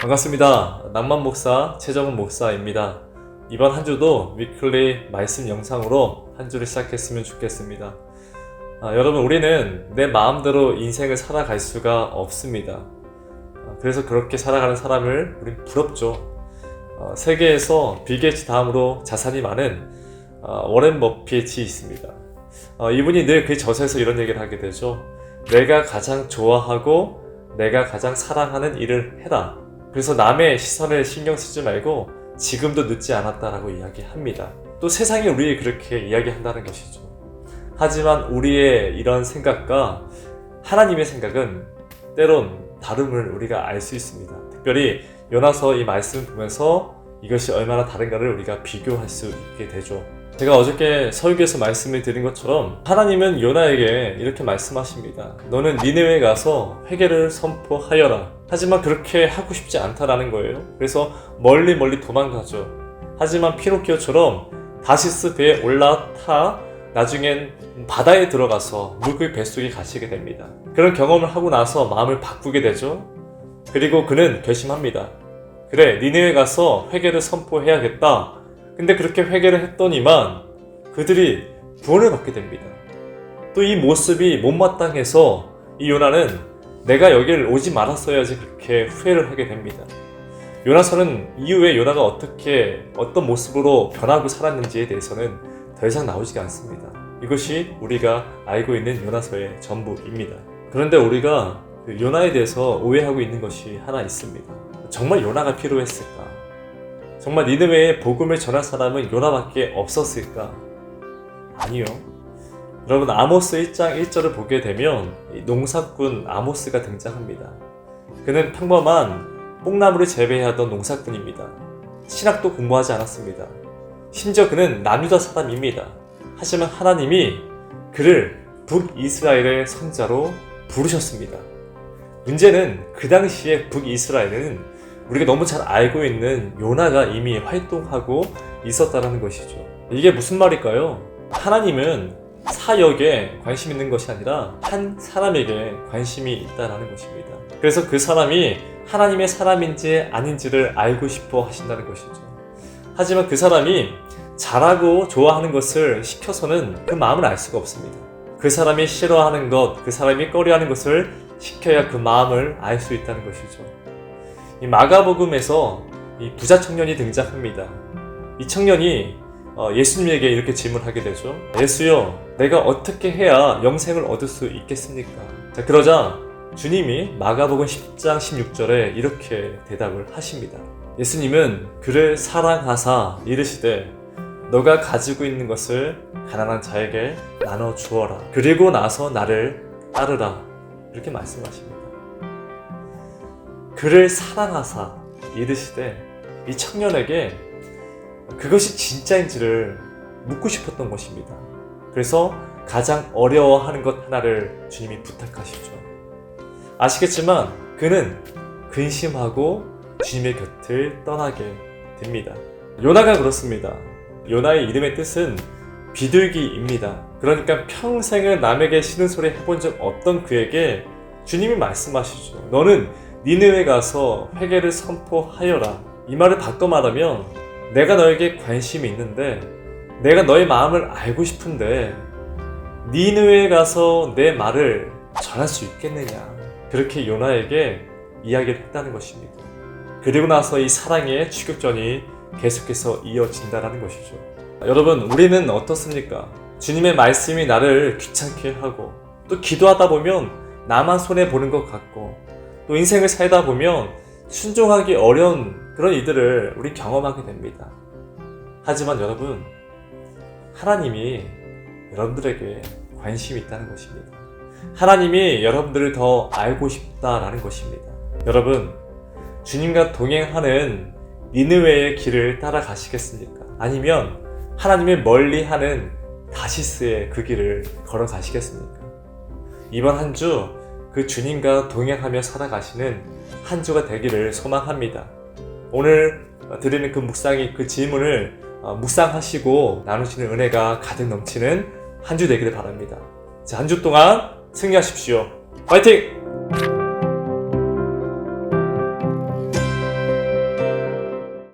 반갑습니다. 낭만 목사 최정훈 목사입니다. 이번 한 주도 위클리 말씀 영상으로 한 주를 시작했으면 좋겠습니다. 여러분, 우리는 내 마음대로 인생을 살아갈 수가 없습니다. 그래서 그렇게 살아가는 사람을 우린 부럽죠. 세계에서 빌 게이츠 다음으로 자산이 많은 워렌 버핏이 있습니다. 이분이 늘 그 저서에서 이런 얘기를 하게 되죠. 내가 가장 좋아하고 내가 가장 사랑하는 일을 해라. 그래서 남의 시선을 신경 쓰지 말고 지금도 늦지 않았다라고 이야기합니다. 또 세상이 우리 그렇게 이야기한다는 것이죠. 하지만 우리의 이런 생각과 하나님의 생각은 때론 다름을 우리가 알 수 있습니다. 특별히 요나서 이 말씀을 보면서 이것이 얼마나 다른가를 우리가 비교할 수 있게 되죠. 제가 어저께 설교에서 말씀을 드린 것처럼 하나님은 요나에게 이렇게 말씀하십니다. 너는 니느웨에 가서 회개를 선포하여라. 하지만 그렇게 하고 싶지 않다라는 거예요. 그래서 멀리 도망가죠. 하지만 피노키오처럼 다시스 배에 올라타 나중엔 바다에 들어가서 물고기 뱃속에 갇히게 됩니다. 그런 경험을 하고 나서 마음을 바꾸게 되죠. 그리고 그는 결심합니다. 그래, 니느웨에 가서 회개를 선포해야겠다. 근데 그렇게 회개를 했더니만 그들이 구원을 받게 됩니다. 또 이 모습이 못마땅해서 이 요나는 내가 여기를 오지 말았어야지 그렇게 후회를 하게 됩니다. 요나서는 이후에 요나가 어떤 모습으로 변하고 살았는지에 대해서는 더 이상 나오지가 않습니다. 이것이 우리가 알고 있는 요나서의 전부입니다. 그런데 우리가 요나에 대해서 오해하고 있는 것이 하나 있습니다. 정말 요나가 필요했을까? 정말 니느웨에 복음을 전할 사람은 요나밖에 없었을까? 아니요. 여러분, 아모스 1장 1절을 보게 되면 농사꾼 아모스가 등장합니다. 그는 평범한 뽕나무를 재배하던 농사꾼입니다. 신학도 공부하지 않았습니다. 심지어 그는 남유다 사람입니다. 하지만 하나님이 그를 북이스라엘의 선자로 부르셨습니다. 문제는 그 당시에 북이스라엘은 우리가 너무 잘 알고 있는 요나가 이미 활동하고 있었다는 것이죠. 이게 무슨 말일까요? 하나님은 사역에 관심 있는 것이 아니라 한 사람에게 관심이 있다는 것입니다. 그래서 그 사람이 하나님의 사람인지 아닌지를 알고 싶어 하신다는 것이죠. 하지만 그 사람이 잘하고 좋아하는 것을 시켜서는 그 마음을 알 수가 없습니다. 그 사람이 싫어하는 것, 그 사람이 꺼려하는 것을 시켜야 그 마음을 알 수 있다는 것이죠. 이 마가복음에서 이 부자 청년이 등장합니다. 이 청년이 예수님에게 이렇게 질문하게 되죠. 예수여, 내가 어떻게 해야 영생을 얻을 수 있겠습니까? 자, 그러자 주님이 마가복음 10장 16절에 이렇게 대답을 하십니다. 예수님은 그를 사랑하사 이르시되 너가 가지고 있는 것을 가난한 자에게 나눠 주어라. 그리고 나서 나를 따르라. 이렇게 말씀하십니다. 그를 사랑하사 이르시되 이 청년에게 그것이 진짜인지를 묻고 싶었던 것입니다. 그래서 가장 어려워하는 것 하나를 주님이 부탁하시죠. 아시겠지만 그는 근심하고 주님의 곁을 떠나게 됩니다. 요나가 그렇습니다. 요나의 이름의 뜻은 비둘기입니다. 그러니까 평생을 남에게 싫은 소리 해본 적 없던 그에게 주님이 말씀하시죠. 너는 니느웨에 가서 회개를 선포하여라. 이 말을 바꿔 말하면 내가 너에게 관심이 있는데 내가 너의 마음을 알고 싶은데 니느웨에 가서 내 말을 전할 수 있겠느냐. 그렇게 요나에게 이야기를 했다는 것입니다. 그리고 나서 이 사랑의 추격전이 계속해서 이어진다는 것이죠. 여러분, 우리는 어떻습니까? 주님의 말씀이 나를 귀찮게 하고 또 기도하다 보면 나만 손해보는 것 같고 또 인생을 살다 보면 순종하기 어려운 그런 일들을 우리 경험하게 됩니다. 하지만 여러분, 하나님이 여러분들에게 관심이 있다는 것입니다. 하나님이 여러분들을 더 알고 싶다라는 것입니다. 여러분, 주님과 동행하는 니느웨의 길을 따라가시겠습니까? 아니면 하나님의 멀리하는 다시스의 그 길을 걸어가시겠습니까? 이번 한 주 그 주님과 동행하며 살아가시는 한 주가 되기를 소망합니다. 오늘 드리는 그 질문을 묵상하시고 나누시는 은혜가 가득 넘치는 한 주 되기를 바랍니다. 자, 한 주 동안 승리하십시오. 파이팅!